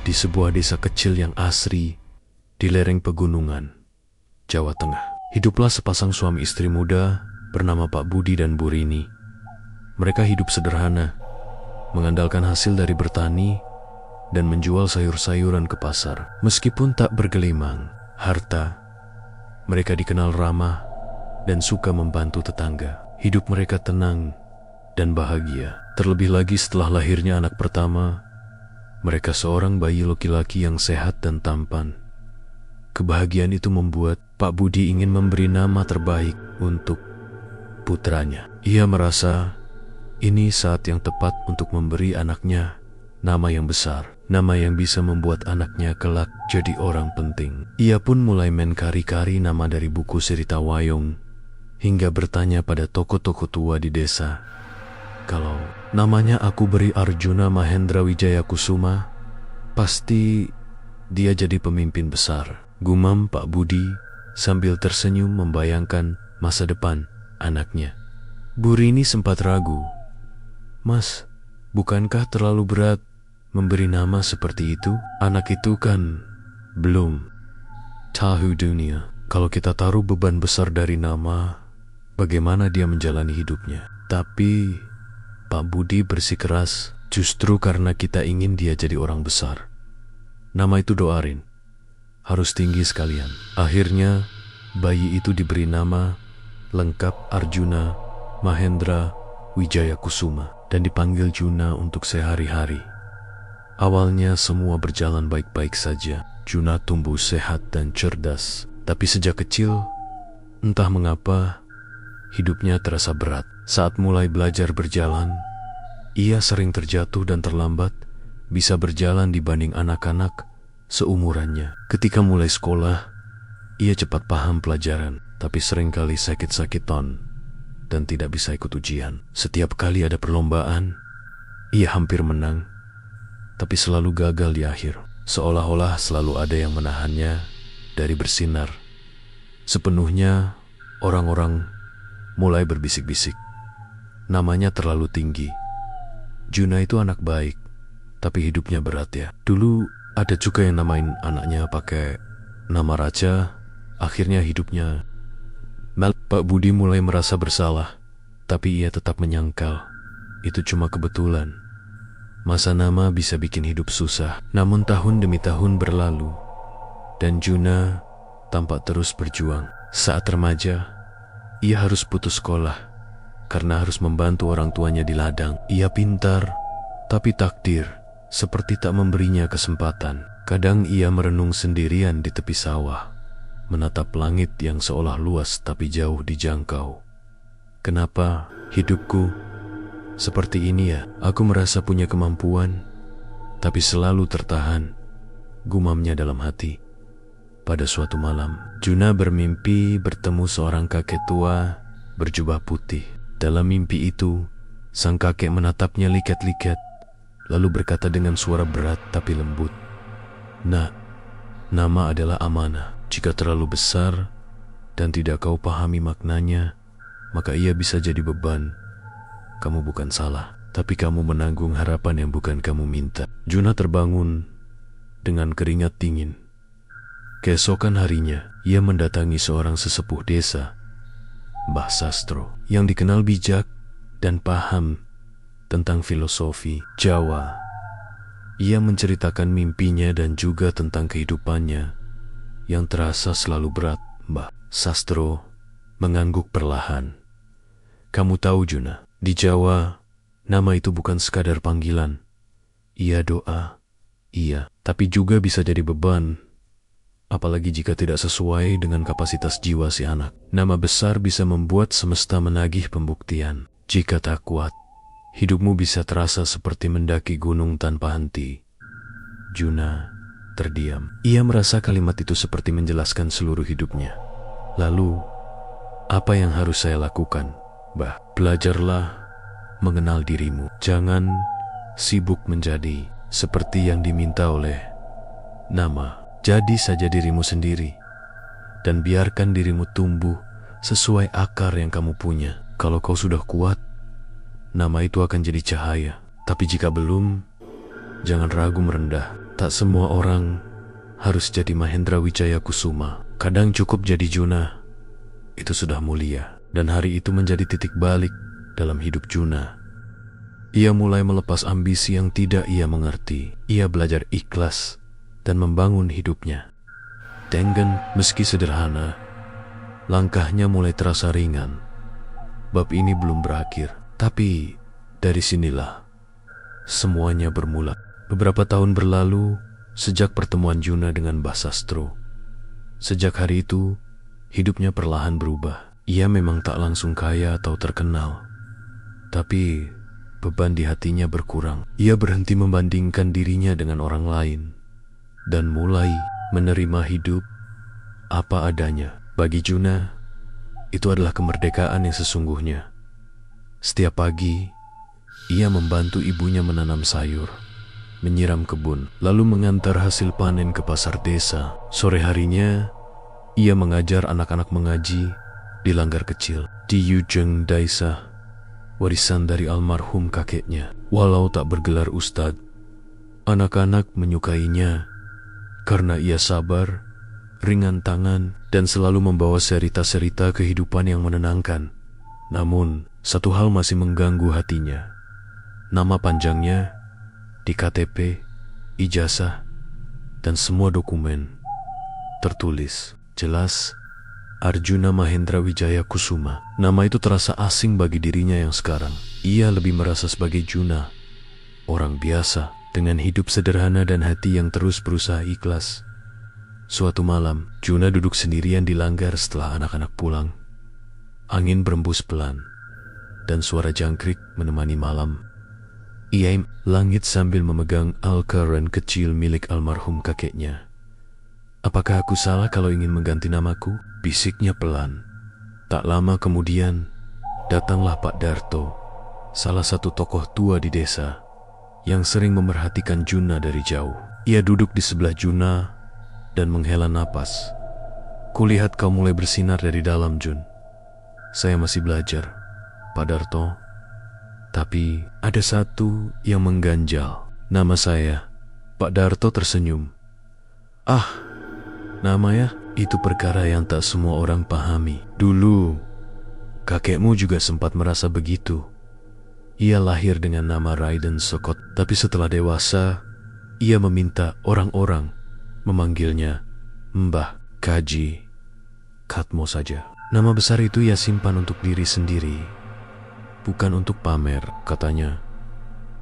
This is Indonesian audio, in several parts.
di sebuah desa kecil yang asri di lereng pegunungan, Jawa Tengah. Hiduplah sepasang suami istri muda bernama Pak Budi dan Bu Rini. Mereka hidup sederhana, mengandalkan hasil dari bertani dan menjual sayur-sayuran ke pasar. Meskipun tak bergelimang harta, mereka dikenal ramah dan suka membantu tetangga. Hidup mereka tenang dan bahagia. Terlebih lagi setelah lahirnya anak pertama, mereka seorang bayi laki-laki yang sehat dan tampan. Kebahagiaan itu membuat Pak Budi ingin memberi nama terbaik untuk putranya. Ia merasa ini saat yang tepat untuk memberi anaknya nama yang besar, nama yang bisa membuat anaknya kelak jadi orang penting. Ia pun mulai menkari-kari nama dari buku cerita wayang, hingga bertanya pada tokoh-tokoh tua di desa, kalau namanya aku beri Arjuna Mahendra Wijaya Kusuma, pasti dia jadi pemimpin besar. Gumam Pak Budi sambil tersenyum membayangkan masa depan anaknya. Bu Rini sempat ragu. Mas, bukankah terlalu berat memberi nama seperti itu? Anak itu kan belum tahu dunia. Kalau kita taruh beban besar dari nama, bagaimana dia menjalani hidupnya? Tapi Pak Budi bersikeras, justru karena kita ingin dia jadi orang besar. Nama itu doarin, harus tinggi sekalian. Akhirnya bayi itu diberi nama lengkap Arjuna Mahendra Wijaya Kusuma dan dipanggil Juna untuk sehari-hari. Awalnya semua berjalan baik-baik saja. Juna tumbuh sehat dan cerdas, tapi sejak kecil, entah mengapa, hidupnya terasa berat. Saat mulai belajar berjalan, ia sering terjatuh dan terlambat bisa berjalan dibanding anak-anak seumurannya. Ketika mulai sekolah, ia cepat paham pelajaran, tapi seringkali sakit-sakitan dan tidak bisa ikut ujian. Setiap kali ada perlombaan, ia hampir menang, tapi selalu gagal di akhir. Seolah-olah selalu ada yang menahannya dari bersinar. Sepenuhnya, orang-orang mulai berbisik-bisik. Namanya terlalu tinggi. Juna itu anak baik, tapi hidupnya berat ya. Dulu ada juga yang namain anaknya pakai nama raja, akhirnya hidupnya Pak Budi mulai merasa bersalah, tapi ia tetap menyangkal itu cuma kebetulan. Masa nama bisa bikin hidup susah. Namun tahun demi tahun berlalu, dan Juna tampak terus berjuang. Saat remaja, ia harus putus sekolah karena harus membantu orang tuanya di ladang. Ia pintar, tapi takdir seperti tak memberinya kesempatan. Kadang ia merenung sendirian di tepi sawah, menatap langit yang seolah luas tapi jauh dijangkau. Kenapa hidupku seperti ini ya? Aku merasa punya kemampuan, tapi selalu tertahan, gumamnya dalam hati. Pada suatu malam, Juna bermimpi bertemu seorang kakek tua berjubah putih. Dalam mimpi itu, sang kakek menatapnya liket-liket, lalu berkata dengan suara berat tapi lembut, "Nak, nama adalah amanah. Jika terlalu besar dan tidak kau pahami maknanya, maka ia bisa jadi beban. Kamu bukan salah, tapi kamu menanggung harapan yang bukan kamu minta." Juna terbangun dengan keringat dingin. Keesokan harinya, ia mendatangi seorang sesepuh desa, Mbah Sastro, yang dikenal bijak dan paham tentang filosofi Jawa. Ia menceritakan mimpinya dan juga tentang kehidupannya yang terasa selalu berat. Mbah Sastro mengangguk perlahan. "Kamu tahu Juna, di Jawa, nama itu bukan sekadar panggilan. Ia doa, iya, tapi juga bisa jadi beban. Apalagi jika tidak sesuai dengan kapasitas jiwa si anak. Nama besar bisa membuat semesta menagih pembuktian. Jika tak kuat, hidupmu bisa terasa seperti mendaki gunung tanpa henti." Juna terdiam. Ia merasa kalimat itu seperti menjelaskan seluruh hidupnya. Lalu, apa yang harus saya lakukan? Bah, belajarlah mengenal dirimu. Jangan sibuk menjadi seperti yang diminta oleh nama. Jadi saja dirimu sendiri, dan biarkan dirimu tumbuh sesuai akar yang kamu punya. Kalau kau sudah kuat, nama itu akan jadi cahaya. Tapi jika belum, jangan ragu merendah. Tak semua orang harus jadi Mahendra Wijaya Kusuma. Kadang cukup jadi Juna, itu sudah mulia. Dan hari itu menjadi titik balik dalam hidup Juna. Ia mulai melepas ambisi yang tidak ia mengerti. Ia belajar ikhlas dan membangun hidupnya. Tengen meski sederhana, langkahnya mulai terasa ringan. Bab ini belum berakhir, tapi dari sinilah semuanya bermula. Beberapa tahun berlalu sejak pertemuan Juna dengan Mbah Sastro. Sejak hari itu, hidupnya perlahan berubah. Ia memang tak langsung kaya atau terkenal, tapi beban di hatinya berkurang. Ia berhenti membandingkan dirinya dengan orang lain dan mulai menerima hidup apa adanya. Bagi Juna, itu adalah kemerdekaan yang sesungguhnya. Setiap pagi, ia membantu ibunya menanam sayur, menyiram kebun, lalu mengantar hasil panen ke pasar desa. Sore harinya, ia mengajar anak-anak mengaji di langgar kecil di Yujeng Daisa, warisan dari almarhum kakeknya. Walau tak bergelar ustadz, anak-anak menyukainya karena ia sabar, ringan tangan, dan selalu membawa cerita-cerita kehidupan yang menenangkan. Namun, satu hal masih mengganggu hatinya. Nama panjangnya di KTP, ijazah, dan semua dokumen tertulis jelas Arjuna Mahendra Wijaya Kusuma. Nama itu terasa asing bagi dirinya yang sekarang. Ia lebih merasa sebagai Juna, orang biasa dengan hidup sederhana dan hati yang terus berusaha ikhlas. Suatu malam, Juna duduk sendirian di langgar setelah anak-anak pulang. Angin berembus pelan, dan suara jangkrik menemani malam. Ia langit sambil memegang Al-Quran kecil milik almarhum kakeknya. "Apakah aku salah kalau ingin mengganti namaku?" bisiknya pelan. Tak lama kemudian, datanglah Pak Darto, salah satu tokoh tua di desa, yang sering memerhatikan Juna dari jauh. Ia duduk di sebelah Juna dan menghela napas. "Kulihat kau mulai bersinar dari dalam, Jun." "Saya masih belajar, Pak Darto. Tapi ada satu yang mengganjal." "Nama saya." Pak Darto tersenyum. "Ah, nama ya? Itu perkara yang tak semua orang pahami. Dulu, kakekmu juga sempat merasa begitu. Ia lahir dengan nama Raiden Sokot, tapi setelah dewasa, ia meminta orang-orang memanggilnya Mbah Kaji Katmo saja. Nama besar itu ia simpan untuk diri sendiri, bukan untuk pamer," katanya.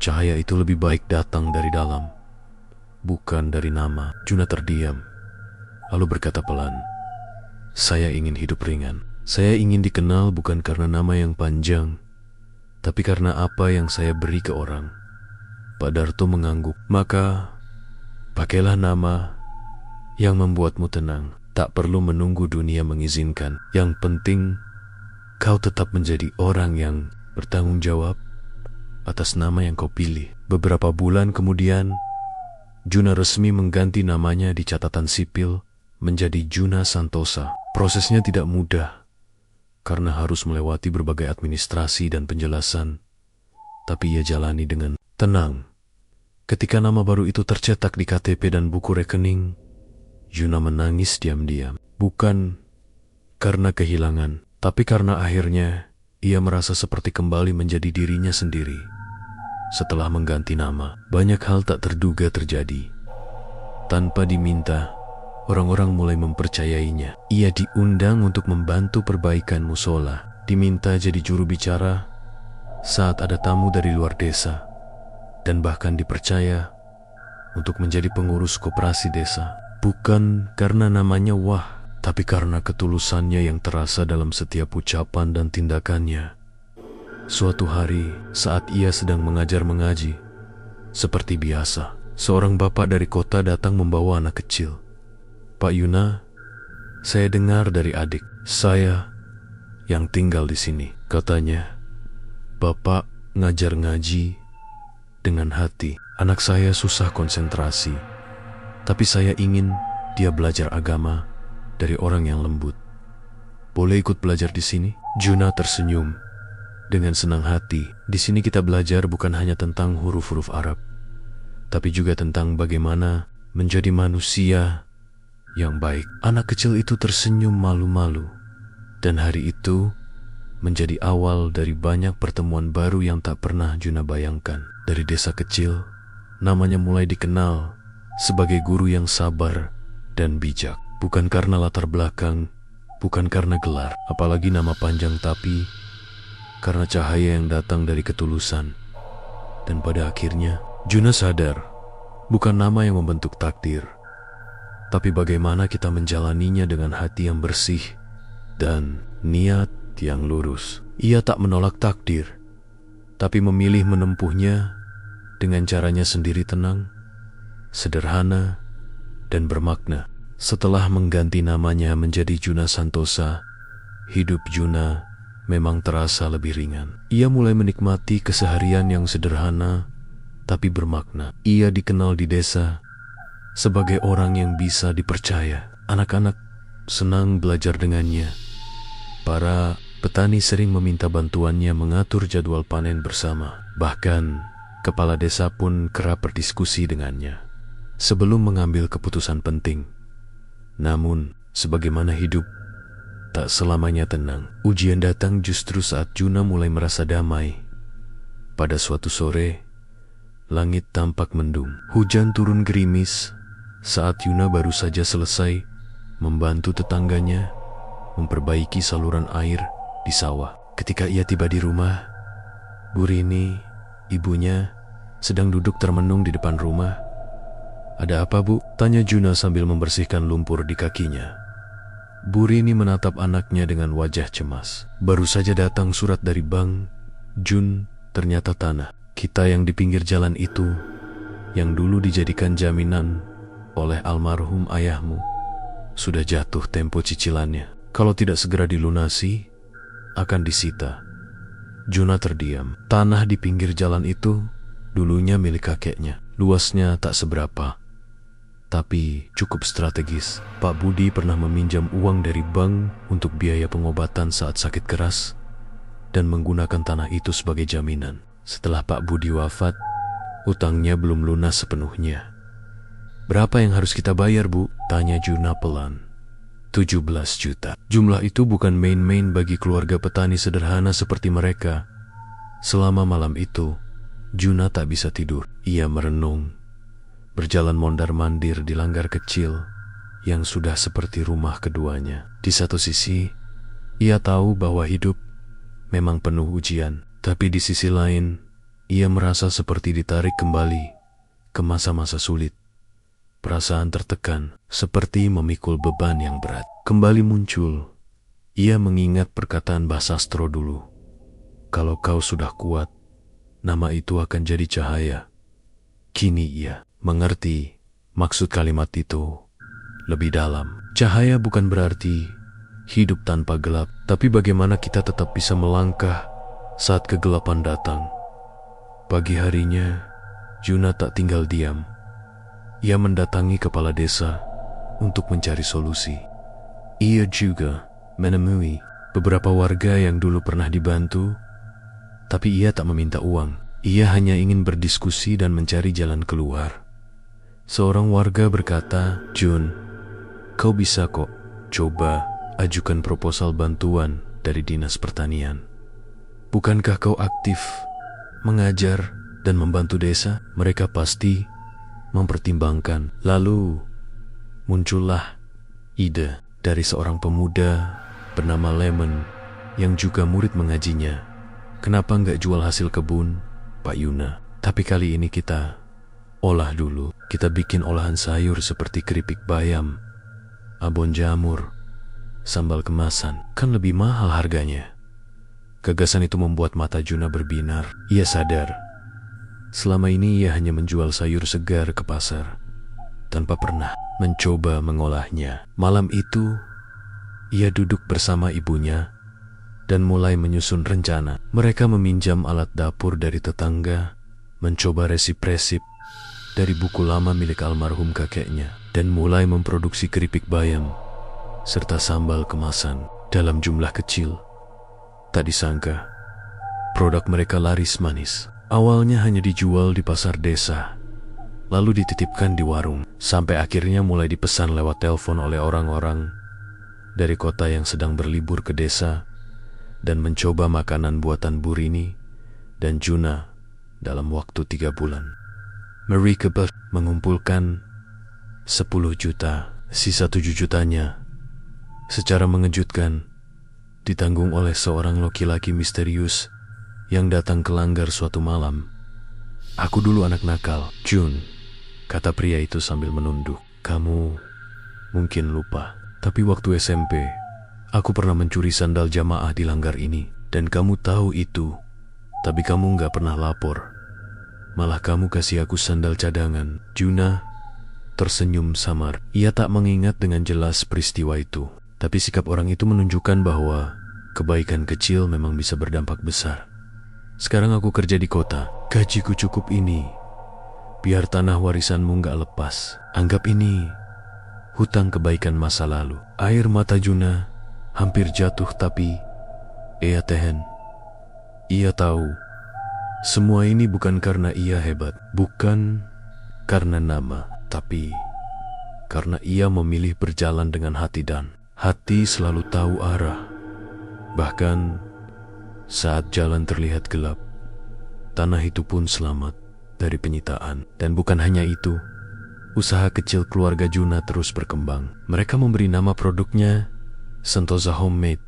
"Cahaya itu lebih baik datang dari dalam, bukan dari nama." Juna terdiam, lalu berkata pelan, "Saya ingin hidup ringan. Saya ingin dikenal bukan karena nama yang panjang, tapi karena apa yang saya beri ke orang." Pak Darto mengangguk. "Maka, pakailah nama yang membuatmu tenang. Tak perlu menunggu dunia mengizinkan. Yang penting, kau tetap menjadi orang yang bertanggung jawab atas nama yang kau pilih." Beberapa bulan kemudian, Juna resmi mengganti namanya di catatan sipil menjadi Juna Santosa. Prosesnya tidak mudah, karena harus melewati berbagai administrasi dan penjelasan, tapi ia jalani dengan tenang. Ketika nama baru itu tercetak di KTP dan buku rekening, Juna menangis diam-diam. Bukan karena kehilangan, tapi karena akhirnya ia merasa seperti kembali menjadi dirinya sendiri. Setelah mengganti nama, banyak hal tak terduga terjadi. Tanpa diminta, orang-orang mulai mempercayainya. Ia diundang untuk membantu perbaikan musola, diminta jadi juru bicara saat ada tamu dari luar desa, dan bahkan dipercaya untuk menjadi pengurus koperasi desa. Bukan karena namanya wah, tapi karena ketulusannya yang terasa dalam setiap ucapan dan tindakannya. Suatu hari, saat ia sedang mengajar mengaji, seperti biasa, seorang bapak dari kota datang membawa anak kecil. "Pak Yuna, saya dengar dari adik saya yang tinggal di sini," katanya. "Bapak ngajar ngaji dengan hati. Anak saya susah konsentrasi, tapi saya ingin dia belajar agama dari orang yang lembut. Boleh ikut belajar di sini?" Juna tersenyum dengan senang hati. "Di sini kita belajar bukan hanya tentang huruf-huruf Arab, tapi juga tentang bagaimana menjadi manusia yang baik. Anak kecil itu tersenyum malu-malu, dan hari itu menjadi awal dari banyak pertemuan baru yang tak pernah Juna bayangkan. Dari desa kecil, namanya mulai dikenal sebagai guru yang sabar dan bijak. Bukan karena latar belakang, bukan karena gelar, apalagi nama panjang, tapi karena cahaya yang datang dari ketulusan. Dan pada akhirnya, Juna sadar, bukan nama yang membentuk takdir, tapi bagaimana kita menjalaninya dengan hati yang bersih dan niat yang lurus. Ia tak menolak takdir, tapi memilih menempuhnya dengan caranya sendiri, tenang, sederhana, dan bermakna. Setelah mengganti namanya menjadi Juna Santosa, hidup Juna memang terasa lebih ringan. Ia mulai menikmati keseharian yang sederhana tapi bermakna. Ia dikenal di desa sebagai orang yang bisa dipercaya. Anak-anak senang belajar dengannya. Para petani sering meminta bantuannya mengatur jadwal panen bersama. Bahkan kepala desa pun kerap berdiskusi dengannya sebelum mengambil keputusan penting. Namun, sebagaimana hidup tak selamanya tenang. Ujian datang justru saat Juna mulai merasa damai. Pada suatu sore, langit tampak mendung. Hujan turun gerimis saat Juna baru saja selesai membantu tetangganya memperbaiki saluran air di sawah. Ketika ia tiba di rumah, Bu Rini, ibunya, sedang duduk termenung di depan rumah. "Ada apa, Bu?" tanya Juna sambil membersihkan lumpur di kakinya. Bu Rini menatap anaknya dengan wajah cemas. "Baru saja datang surat dari bank, Jun. Ternyata tanah kita yang di pinggir jalan itu, yang dulu dijadikan jaminan oleh almarhum ayahmu, sudah jatuh tempo cicilannya. Kalau tidak segera dilunasi, akan disita." Juna terdiam. Tanah di pinggir jalan itu dulunya milik kakeknya. Luasnya tak seberapa, tapi cukup strategis. Pak Budi pernah meminjam uang dari bank untuk biaya pengobatan saat sakit keras dan menggunakan tanah itu sebagai jaminan. Setelah Pak Budi wafat, utangnya belum lunas sepenuhnya. "Berapa yang harus kita bayar, Bu?" tanya Juna pelan. 17 juta. Jumlah itu bukan main-main bagi keluarga petani sederhana seperti mereka. Selama malam itu, Juna tak bisa tidur. Ia merenung, berjalan mondar-mandir di langgar kecil yang sudah seperti rumah keduanya. Di satu sisi, ia tahu bahwa hidup memang penuh ujian, tapi di sisi lain, ia merasa seperti ditarik kembali ke masa-masa sulit. Perasaan tertekan, seperti memikul beban yang berat, kembali muncul. Ia mengingat perkataan Mbah Sastro dulu. "Kalau kau sudah kuat, nama itu akan jadi cahaya." Kini ia mengerti maksud kalimat itu lebih dalam. Cahaya bukan berarti hidup tanpa gelap, tapi bagaimana kita tetap bisa melangkah saat kegelapan datang. Pagi harinya, Juna tak tinggal diam. Ia mendatangi kepala desa untuk mencari solusi. Ia juga menemui beberapa warga yang dulu pernah dibantu, tapi ia tak meminta uang. Ia hanya ingin berdiskusi dan mencari jalan keluar. Seorang warga berkata, "Jun, kau bisa kok coba ajukan proposal bantuan dari Dinas Pertanian. Bukankah kau aktif mengajar dan membantu desa? Mereka pasti mempertimbangkan." Lalu muncullah ide dari seorang pemuda bernama Lemon yang juga murid mengajinya. "Kenapa nggak jual hasil kebun, Pak Yuna? Tapi kali ini kita olah dulu. Kita bikin olahan sayur seperti keripik bayam, abon jamur, sambal kemasan. Kan lebih mahal harganya." Gagasan itu membuat mata Juna berbinar. Ia sadar selama ini ia hanya menjual sayur segar ke pasar, tanpa pernah mencoba mengolahnya. Malam itu, ia duduk bersama ibunya dan mulai menyusun rencana. Mereka meminjam alat dapur dari tetangga, mencoba resip-resip dari buku lama milik almarhum kakeknya, dan mulai memproduksi keripik bayam serta sambal kemasan dalam jumlah kecil. Tak disangka, produk mereka laris manis. Awalnya hanya dijual di pasar desa, lalu dititipkan di warung, sampai akhirnya mulai dipesan lewat telepon oleh orang-orang dari kota yang sedang berlibur ke desa dan mencoba makanan buatan Burini dan Juna dalam waktu 3 bulan. Mereka mengumpulkan 10 juta, sisa 7 jutanya secara mengejutkan ditanggung oleh seorang laki-laki misterius yang datang ke langgar suatu malam. "Aku dulu anak nakal, Jun," kata pria itu sambil menunduk. "Kamu mungkin lupa, tapi waktu SMP, aku pernah mencuri sandal jamaah di langgar ini. Dan kamu tahu itu, tapi kamu gak pernah lapor. Malah kamu kasih aku sandal cadangan." Juna tersenyum samar. Ia tak mengingat dengan jelas peristiwa itu. Tapi sikap orang itu menunjukkan bahwa kebaikan kecil memang bisa berdampak besar. "Sekarang aku kerja di kota. Gajiku cukup ini. Biar tanah warisanmu gak lepas. Anggap ini hutang kebaikan masa lalu." Air mata Juna hampir jatuh, tapi ia tahan. Ia tahu semua ini bukan karena ia hebat, bukan karena nama, tapi karena ia memilih berjalan dengan hati, dan hati selalu tahu arah. Bahkan saat jalan terlihat gelap, tanah itu pun selamat dari penyitaan. Dan bukan hanya itu, usaha kecil keluarga Juna terus berkembang. Mereka memberi nama produknya Santosa Homemade,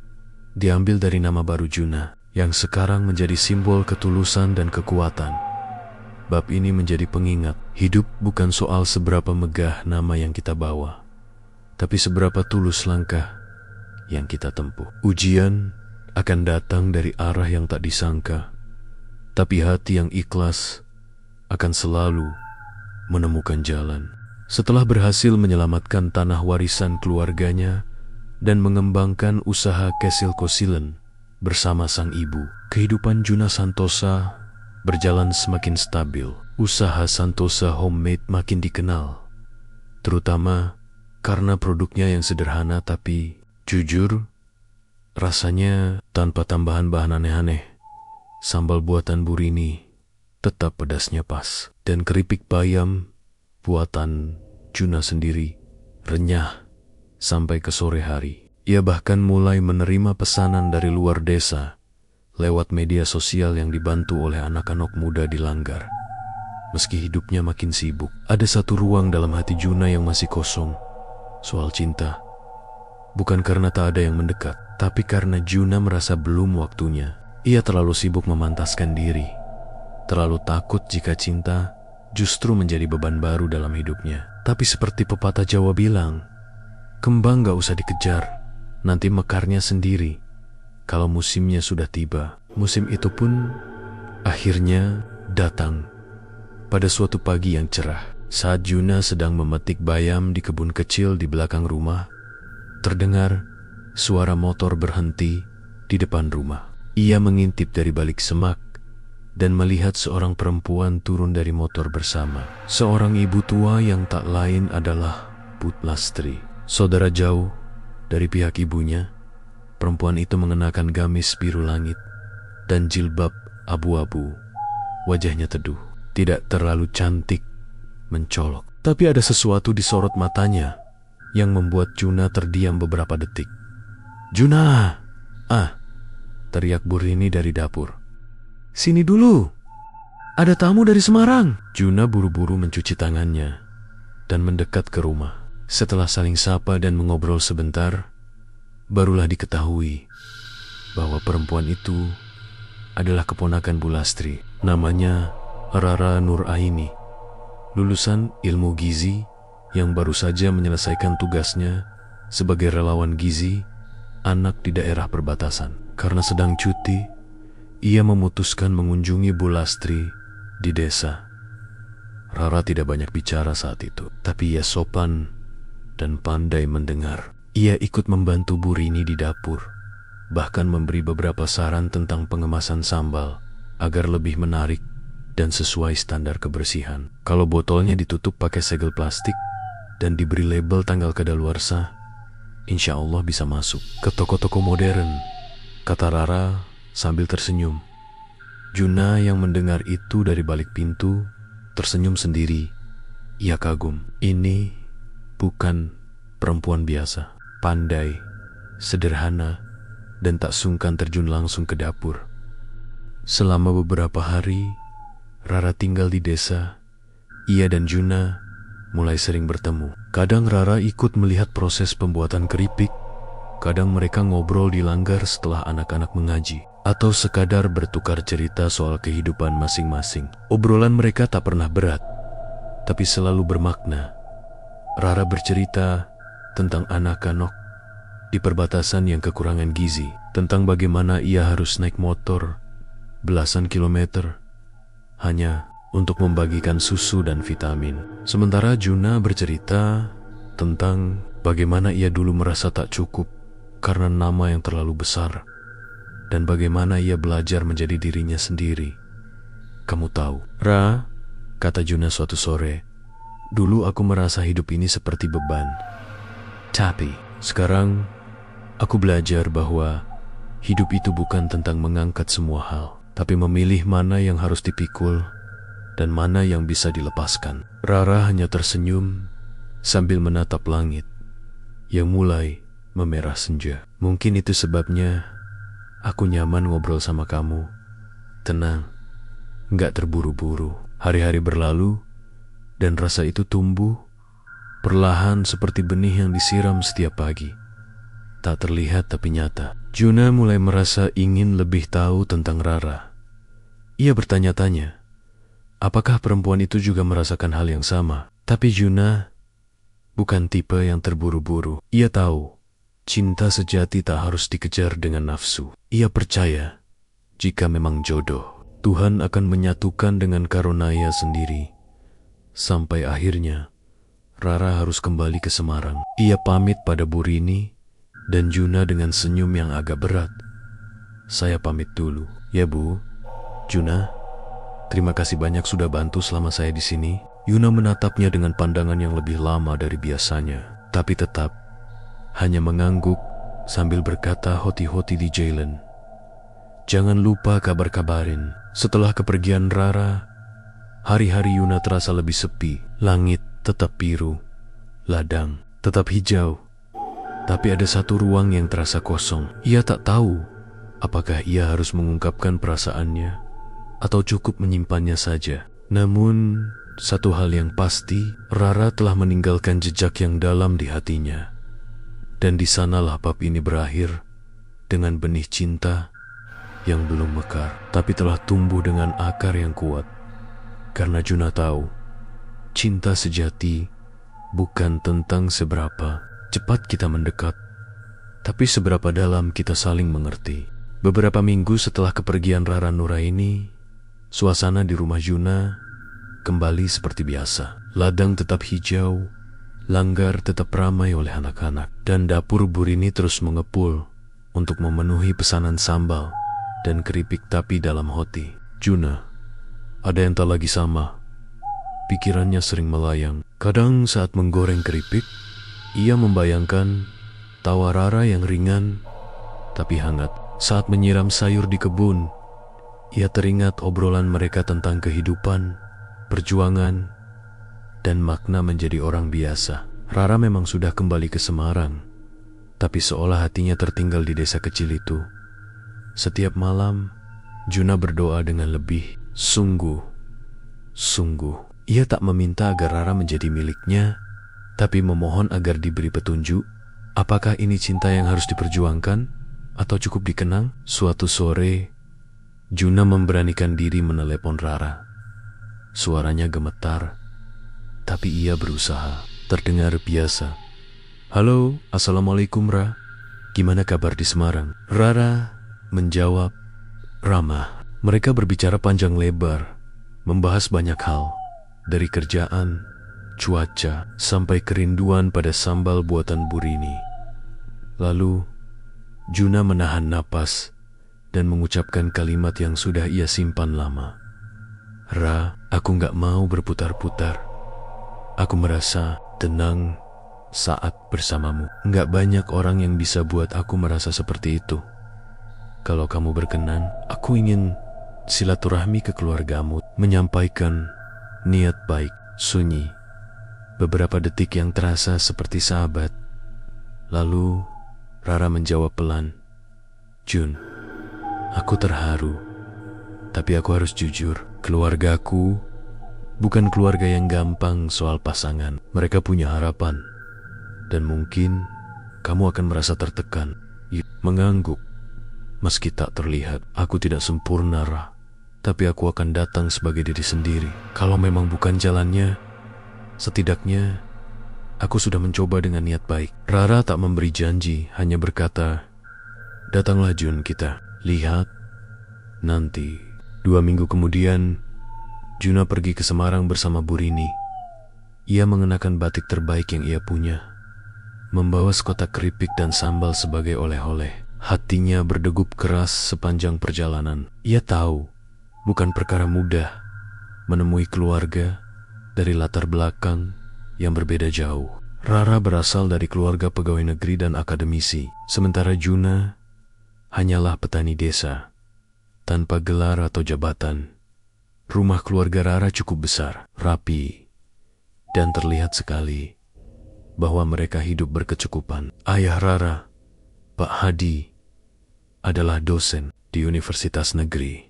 diambil dari nama baru Juna, yang sekarang menjadi simbol ketulusan dan kekuatan. Bab ini menjadi pengingat, hidup bukan soal seberapa megah nama yang kita bawa, tapi seberapa tulus langkah yang kita tempuh. Ujian akan datang dari arah yang tak disangka, tapi hati yang ikhlas akan selalu menemukan jalan. Setelah berhasil menyelamatkan tanah warisan keluarganya dan mengembangkan usaha Kesil Kosilen bersama sang ibu, kehidupan Juna Santosa berjalan semakin stabil. Usaha Santosa Homemade makin dikenal, terutama karena produknya yang sederhana tapi jujur, rasanya tanpa tambahan bahan aneh-aneh. Sambal buatan Burini tetap pedasnya pas, dan keripik bayam buatan Juna sendiri renyah sampai ke sore hari. Ia bahkan mulai menerima pesanan dari luar desa lewat media sosial yang dibantu oleh anak-anak muda di langgar. Meski hidupnya makin sibuk, ada satu ruang dalam hati Juna yang masih kosong. Soal cinta, bukan karena tak ada yang mendekat, tapi karena Juna merasa belum waktunya. Ia terlalu sibuk memantaskan diri, terlalu takut jika cinta justru menjadi beban baru dalam hidupnya. Tapi seperti pepatah Jawa bilang, kembang gak usah dikejar, nanti mekarnya sendiri. Kalau musimnya sudah tiba, musim itu pun akhirnya datang. Pada suatu pagi yang cerah, saat Juna sedang memetik bayam di kebun kecil di belakang rumah, terdengar suara motor berhenti di depan rumah. Ia mengintip dari balik semak dan melihat seorang perempuan turun dari motor bersama seorang ibu tua yang tak lain adalah Put Lastri, saudara jauh dari pihak ibunya. Perempuan itu mengenakan gamis biru langit dan jilbab abu-abu. Wajahnya teduh, tidak terlalu cantik, mencolok. Tapi ada sesuatu di sorot matanya yang membuat Juna terdiam beberapa detik. "Juna! Ah!" teriak Burini dari dapur. "Sini dulu, ada tamu dari Semarang." Juna buru-buru mencuci tangannya dan mendekat ke rumah. Setelah saling sapa dan mengobrol sebentar, barulah diketahui bahwa perempuan itu adalah keponakan Bu Lastri. Namanya Rara Nuraini, lulusan ilmu gizi yang baru saja menyelesaikan tugasnya sebagai relawan gizi anak di daerah perbatasan. Karena sedang cuti, ia memutuskan mengunjungi Bu Lastri di desa. Rara tidak banyak bicara saat itu, tapi ia sopan dan pandai mendengar. Ia ikut membantu Burini di dapur, bahkan memberi beberapa saran tentang pengemasan sambal agar lebih menarik dan sesuai standar kebersihan. Kalau botolnya ditutup pakai segel plastik dan diberi label tanggal kadaluarsa, insya Allah bisa masuk ke toko-toko modern, kata Rara sambil tersenyum. Juna yang mendengar itu dari balik pintu tersenyum sendiri Ia kagum. Ini bukan perempuan biasa. Pandai, sederhana, dan tak sungkan terjun langsung ke dapur. Selama beberapa hari, Rara tinggal di desa. Ia dan Juna mulai sering bertemu. Kadang Rara ikut melihat proses pembuatan keripik. Kadang mereka ngobrol di langgar setelah anak-anak mengaji, atau sekadar bertukar cerita soal kehidupan masing-masing. Obrolan mereka tak pernah berat, tapi selalu bermakna. Rara bercerita tentang anak Kanok di perbatasan yang kekurangan gizi, tentang bagaimana ia harus naik motor belasan kilometer hanya untuk membagikan susu dan vitamin. Sementara Juna bercerita tentang bagaimana ia dulu merasa tak cukup karena nama yang terlalu besar, dan bagaimana ia belajar menjadi dirinya sendiri. Kamu tahu, Ra, kata Juna suatu sore, dulu aku merasa hidup ini seperti beban. Tapi sekarang aku belajar bahwa hidup itu bukan tentang mengangkat semua hal, tapi memilih mana yang harus dipikul dan mana yang bisa dilepaskan. Rara hanya tersenyum sambil menatap langit yang mulai memerah senja. Mungkin itu sebabnya aku nyaman ngobrol sama kamu. Tenang, nggak terburu-buru. Hari-hari berlalu dan rasa itu tumbuh perlahan seperti benih yang disiram setiap pagi. Tak terlihat tapi nyata. Juna mulai merasa ingin lebih tahu tentang Rara. Ia bertanya-tanya, apakah perempuan itu juga merasakan hal yang sama? Tapi Juna bukan tipe yang terburu-buru. Ia tahu cinta sejati tak harus dikejar dengan nafsu. Ia percaya jika memang jodoh, Tuhan akan menyatukan dengan karunia sendiri. Sampai akhirnya Rara harus kembali ke Semarang. Ia pamit pada Bu Rini dan Juna dengan senyum yang agak berat. Saya pamit dulu. Ya Bu, Juna, terima kasih banyak sudah bantu selama saya di sini. Yuna menatapnya dengan pandangan yang lebih lama dari biasanya, tapi tetap hanya mengangguk sambil berkata hoti-hoti di jalan. Jangan lupa kabar-kabarin. Setelah kepergian Rara, hari-hari Yuna terasa lebih sepi. Langit tetap biru, ladang tetap hijau, tapi ada satu ruang yang terasa kosong. Ia tak tahu apakah ia harus mengungkapkan perasaannya atau cukup menyimpannya saja. Namun satu hal yang pasti, Rara telah meninggalkan jejak yang dalam di hatinya. Dan di sanalah bab ini berakhir dengan benih cinta yang belum mekar, tapi telah tumbuh dengan akar yang kuat. Karena Juna tahu, cinta sejati bukan tentang seberapa cepat kita mendekat, tapi seberapa dalam kita saling mengerti. Beberapa minggu setelah kepergian Rara Nuraini, suasana di rumah Juna kembali seperti biasa. Ladang tetap hijau, langgar tetap ramai oleh anak-anak, dan dapur Bu Rini terus mengepul untuk memenuhi pesanan sambal dan keripik tapi dalam hoti. Juna, ada yang tak lagi sama. Pikirannya sering melayang. Kadang saat menggoreng keripik, ia membayangkan tawa Rara yang ringan tapi hangat. Saat menyiram sayur di kebun, ia teringat obrolan mereka tentang kehidupan, perjuangan, dan makna menjadi orang biasa. Rara memang sudah kembali ke Semarang, tapi seolah hatinya tertinggal di desa kecil itu. Setiap malam, Juna berdoa dengan lebih sungguh. Ia tak meminta agar Rara menjadi miliknya, tapi memohon agar diberi petunjuk. Apakah ini cinta yang harus diperjuangkan atau cukup dikenang? Suatu sore, Juna memberanikan diri menelepon Rara. Suaranya gemetar, tapi ia berusaha terdengar biasa. Halo, assalamualaikum Ra. Gimana kabar di Semarang? Rara menjawab ramah. Mereka berbicara panjang lebar, membahas banyak hal, dari kerjaan, cuaca, sampai kerinduan pada sambal buatan Bu Rini. Lalu, Juna menahan napas dan mengucapkan kalimat yang sudah ia simpan lama. Ra, aku gak mau berputar-putar. Aku merasa tenang saat bersamamu. Gak banyak orang yang bisa buat aku merasa seperti itu. Kalau kamu berkenan, aku ingin silaturahmi ke keluargamu, menyampaikan niat baik, sunyi, Beberapa detik yang terasa seperti sahabat. Lalu Rara menjawab pelan, "Jun, aku terharu. Tapi aku harus jujur, keluargaku bukan keluarga yang gampang soal pasangan. Mereka punya harapan. Dan mungkin kamu akan merasa tertekan." Mengangguk. "Meski tak terlihat, aku tidak sempurna, Ra. Tapi aku akan datang sebagai diri sendiri. Kalau memang bukan jalannya, setidaknya aku sudah mencoba dengan niat baik." Rara tak memberi janji, hanya berkata, "Datanglah Jun, kita lihat nanti." 2 minggu kemudian, Juna pergi ke Semarang bersama Burini. Ia mengenakan batik terbaik yang ia punya, membawa sekotak keripik dan sambal sebagai oleh-oleh. Hatinya berdegup keras sepanjang perjalanan. Ia tahu, bukan perkara mudah menemui keluarga dari latar belakang yang berbeda jauh. Rara berasal dari keluarga pegawai negeri dan akademisi, sementara Juna hanyalah petani desa, tanpa gelar atau jabatan. Rumah keluarga Rara cukup besar, rapi, dan terlihat sekali bahwa mereka hidup berkecukupan. Ayah Rara, Pak Hadi, adalah dosen di universitas negeri.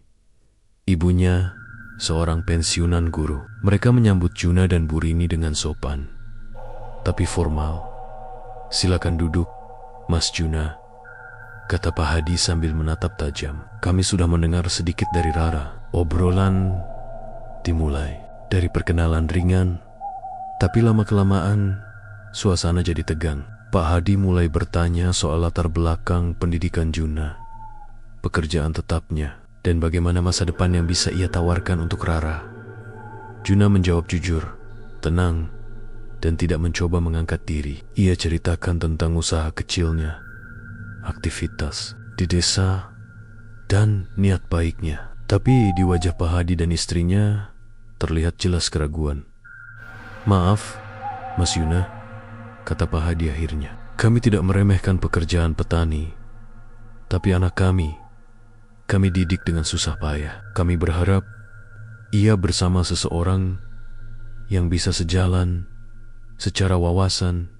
Ibunya seorang pensiunan guru. Mereka menyambut Juna dan Burini dengan sopan, tapi formal. "Silakan duduk, Mas Juna," kata Pak Hadi sambil menatap tajam. "Kami sudah mendengar sedikit dari Rara." Obrolan dimulai dari perkenalan ringan, tapi lama-kelamaan suasana jadi tegang. Pak Hadi mulai bertanya soal latar belakang pendidikan Juna, pekerjaan tetapnya, dan bagaimana masa depan yang bisa ia tawarkan untuk Rara. Juna menjawab jujur, tenang, dan tidak mencoba mengangkat diri. Ia ceritakan tentang usaha kecilnya, aktivitas di desa, dan niat baiknya. Tapi di wajah Pak Hadi dan istrinya terlihat jelas keraguan. "Maaf, Mas Yuna," kata Pak Hadi akhirnya. "Kami tidak meremehkan pekerjaan petani, tapi anak kami didik dengan susah payah. Kami berharap ia bersama seseorang yang bisa sejalan secara wawasan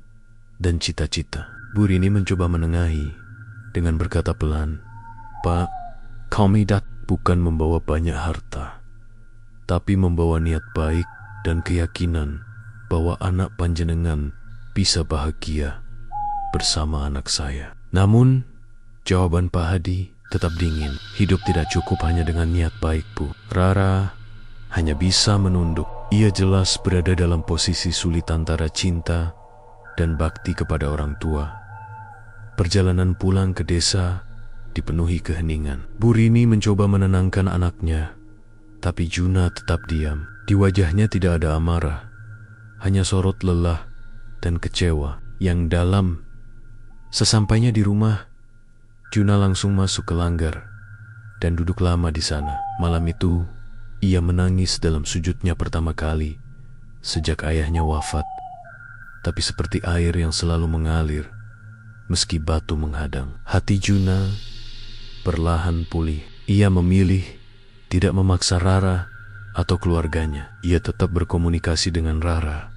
dan cita-cita." Burini mencoba menengahi dengan berkata pelan, "Pak, kami bukan membawa banyak harta, tapi membawa niat baik dan keyakinan bahwa anak panjenengan bisa bahagia bersama anak saya." Namun, jawaban Pak Hadi tetap dingin. Hidup tidak cukup hanya dengan niat baik, Bu. Rara hanya bisa menunduk. Ia jelas berada dalam posisi sulit antara cinta dan bakti kepada orang tua. Perjalanan pulang ke desa dipenuhi keheningan. Burini mencoba menenangkan anaknya, tapi Juna tetap diam. Di wajahnya tidak ada amarah, hanya sorot lelah dan kecewa yang dalam. Sesampainya di rumah, Juna langsung masuk ke langgar dan duduk lama di sana. Malam itu, ia menangis dalam sujudnya pertama kali sejak ayahnya wafat. Tapi seperti air yang selalu mengalir, meski batu menghadang. Hati Juna perlahan pulih. Ia memilih tidak memaksa Rara atau keluarganya. Ia tetap berkomunikasi dengan Rara,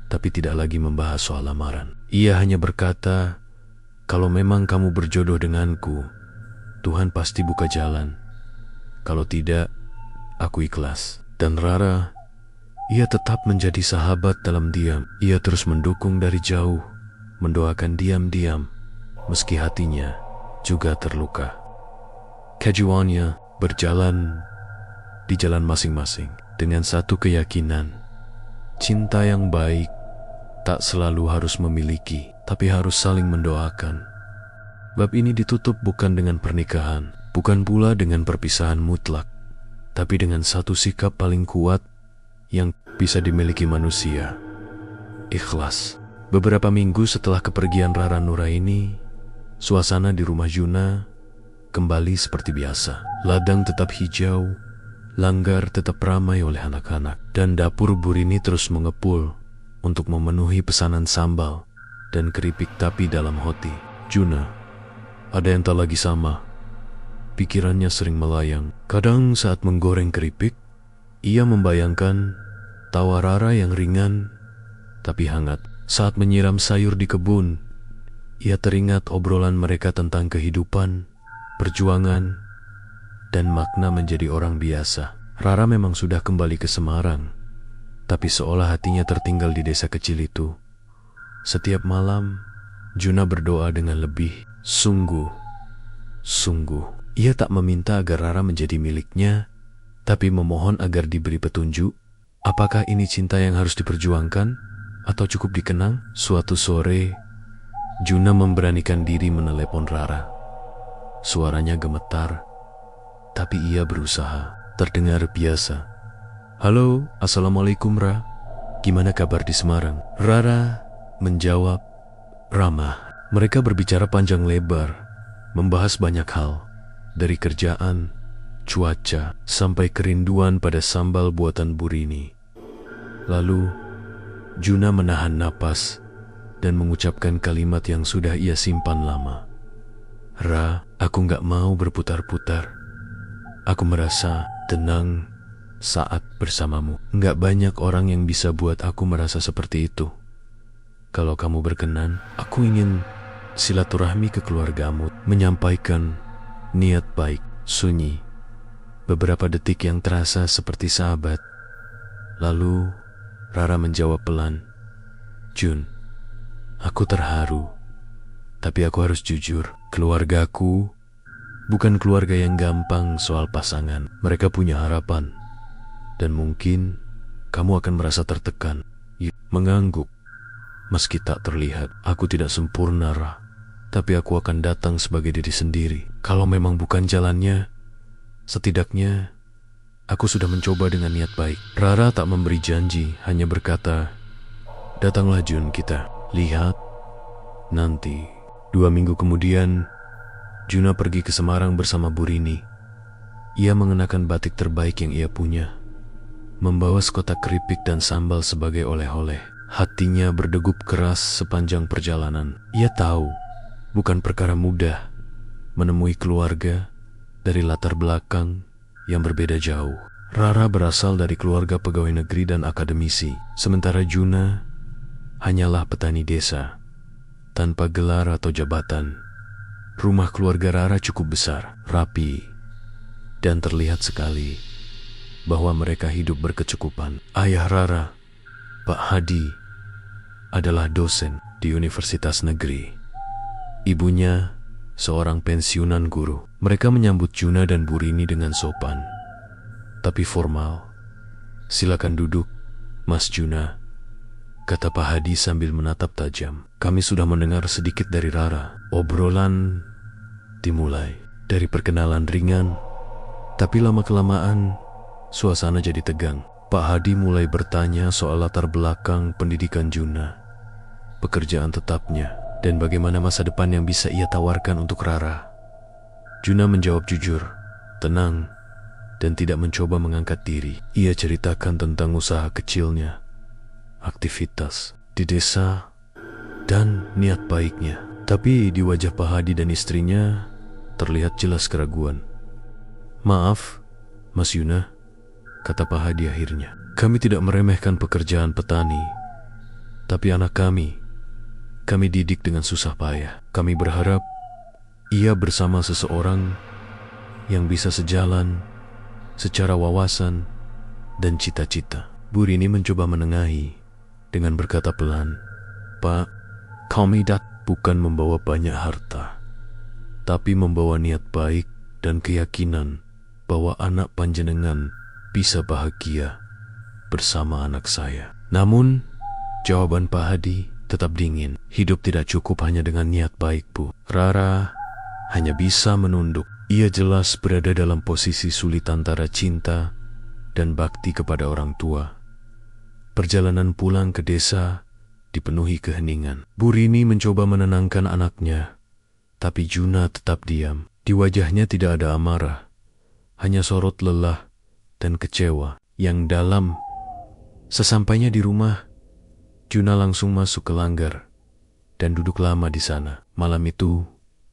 tapi tidak lagi membahas soal lamaran. Ia hanya berkata, "Kalau memang kamu berjodoh denganku, Tuhan pasti buka jalan. Kalau tidak, aku ikhlas." Dan Rara, ia tetap menjadi sahabat dalam diam. Ia terus mendukung dari jauh, mendoakan diam-diam, meski hatinya juga terluka. Keduanya berjalan di jalan masing-masing dengan satu keyakinan. Cinta yang baik tak selalu harus memiliki, tapi harus saling mendoakan. Bab ini ditutup bukan dengan pernikahan, bukan pula dengan perpisahan mutlak, tapi dengan satu sikap paling kuat yang bisa dimiliki manusia: ikhlas. Beberapa minggu setelah kepergian Rara Nuraini, suasana di rumah Juna kembali seperti biasa. Ladang tetap hijau, langgar tetap ramai oleh anak-anak, dan dapur Burini terus mengepul untuk memenuhi pesanan sambal dan keripik tapi dalam hati. Juna, ada yang tak lagi sama. Pikirannya sering melayang. Kadang saat menggoreng keripik, ia membayangkan tawa Rara yang ringan tapi hangat. Saat menyiram sayur di kebun, ia teringat obrolan mereka tentang kehidupan, perjuangan, dan makna menjadi orang biasa. Rara memang sudah kembali ke Semarang, tapi seolah hatinya tertinggal di desa kecil itu. Setiap malam, Juna berdoa dengan lebih sungguh. Ia tak meminta agar Rara menjadi miliknya, tapi memohon agar diberi petunjuk. Apakah ini cinta yang harus diperjuangkan atau cukup dikenang? Suatu sore, Juna memberanikan diri menelepon Rara. Suaranya gemetar, tapi ia berusaha terdengar biasa. "Halo, assalamualaikum Ra. Gimana kabar di Semarang?" Rara menjawab ramah. Mereka berbicara panjang lebar, membahas banyak hal, dari kerjaan, cuaca, sampai kerinduan pada sambal buatan Burini. Lalu, Juna menahan napas dan mengucapkan kalimat yang sudah ia simpan lama. "Ra, aku gak mau berputar-putar. Aku merasa tenang saat bersamamu. Gak banyak orang yang bisa buat aku merasa seperti itu. Kalau kamu berkenan, aku ingin silaturahmi ke keluargamu, menyampaikan niat baik." Sunyi. Beberapa detik yang terasa seperti sahabat. Lalu Rara menjawab pelan, "Jun, aku terharu. Tapi aku harus jujur, keluargaku bukan keluarga yang gampang soal pasangan. Mereka punya harapan. Dan mungkin kamu akan merasa tertekan." Mengangguk. "Meski tak terlihat, aku tidak sempurna, Ra. Tapi aku akan datang sebagai diri sendiri. Kalau memang bukan jalannya, setidaknya aku sudah mencoba dengan niat baik." Rara tak memberi janji, hanya berkata, "Datanglah Jun, kita lihat nanti." 2 minggu kemudian, Juna pergi ke Semarang bersama Burini. Ia mengenakan batik terbaik yang ia punya, membawa sekotak keripik dan sambal sebagai oleh-oleh. Hatinya berdegup keras sepanjang perjalanan. Ia tahu, bukan perkara mudah menemui keluarga dari latar belakang yang berbeda jauh. Rara berasal dari keluarga pegawai negeri dan akademisi, sementara Juna hanyalah petani desa, tanpa gelar atau jabatan. Rumah keluarga Rara cukup besar, rapi, dan terlihat sekali bahwa mereka hidup berkecukupan. Ayah Rara, Pak Hadi, adalah dosen di universitas negeri. Ibunya seorang pensiunan guru. Mereka menyambut Juna dan Burini dengan sopan, tapi formal. "Silakan duduk, Mas Juna," kata Pak Hadi sambil menatap tajam. Kami sudah mendengar sedikit dari Rara. Obrolan dimulai dari perkenalan ringan, tapi lama-kelamaan suasana jadi tegang. Pak Hadi mulai bertanya soal latar belakang pendidikan Juna, pekerjaan tetapnya, dan bagaimana masa depan yang bisa ia tawarkan untuk Rara. Juna menjawab jujur, tenang, dan tidak mencoba mengangkat diri. Ia ceritakan tentang usaha kecilnya, aktivitas di desa, dan niat baiknya. Tapi di wajah Pak Hadi dan istrinya terlihat jelas keraguan. "Maaf, Mas Juna," kata Pak Hadi akhirnya. "Kami tidak meremehkan pekerjaan petani, tapi anak kami didik dengan susah payah. Kami berharap ia bersama seseorang yang bisa sejalan secara wawasan dan cita-cita." Burini mencoba menengahi dengan berkata pelan, "Pak, kami bukan membawa banyak harta, tapi membawa niat baik dan keyakinan bahwa anak panjenengan bisa bahagia bersama anak saya." Namun, jawaban Pak Hadi tetap dingin. "Hidup tidak cukup hanya dengan niat baik, Bu." Rara hanya bisa menunduk. Ia jelas berada dalam posisi sulit antara cinta dan bakti kepada orang tua. Perjalanan pulang ke desa dipenuhi keheningan. Burini mencoba menenangkan anaknya, tapi Juna tetap diam. Di wajahnya tidak ada amarah, hanya sorot lelah dan kecewa yang dalam. Sesampainya di rumah, Juna langsung masuk ke langgar dan duduk lama di sana. Malam itu,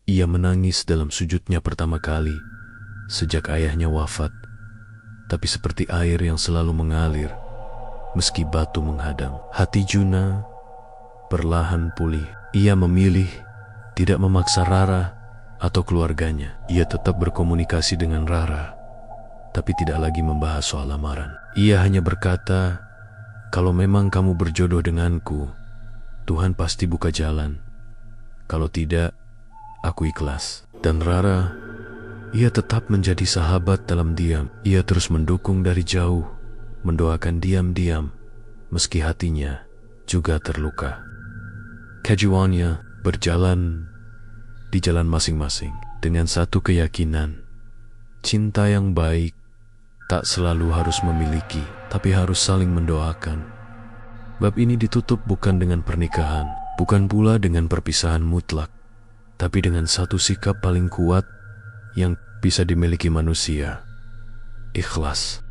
ia menangis dalam sujudnya pertama kali sejak ayahnya wafat. Tapi seperti air yang selalu mengalir, meski batu menghadang. Hati Juna perlahan pulih. Ia memilih tidak memaksa Rara atau keluarganya. Ia tetap berkomunikasi dengan Rara, tapi tidak lagi membahas soal lamaran. Ia hanya berkata, "Kalau memang kamu berjodoh denganku, Tuhan pasti buka jalan. Kalau tidak, aku ikhlas." Dan Rara, ia tetap menjadi sahabat dalam diam. Ia terus mendukung dari jauh, mendoakan diam-diam, meski hatinya juga terluka. Keduanya berjalan di jalan masing-masing dengan satu keyakinan: cinta yang baik tak selalu harus memiliki, tapi harus saling mendoakan. Bab ini ditutup bukan dengan pernikahan, bukan pula dengan perpisahan mutlak, tapi dengan satu sikap paling kuat yang bisa dimiliki manusia: ikhlas.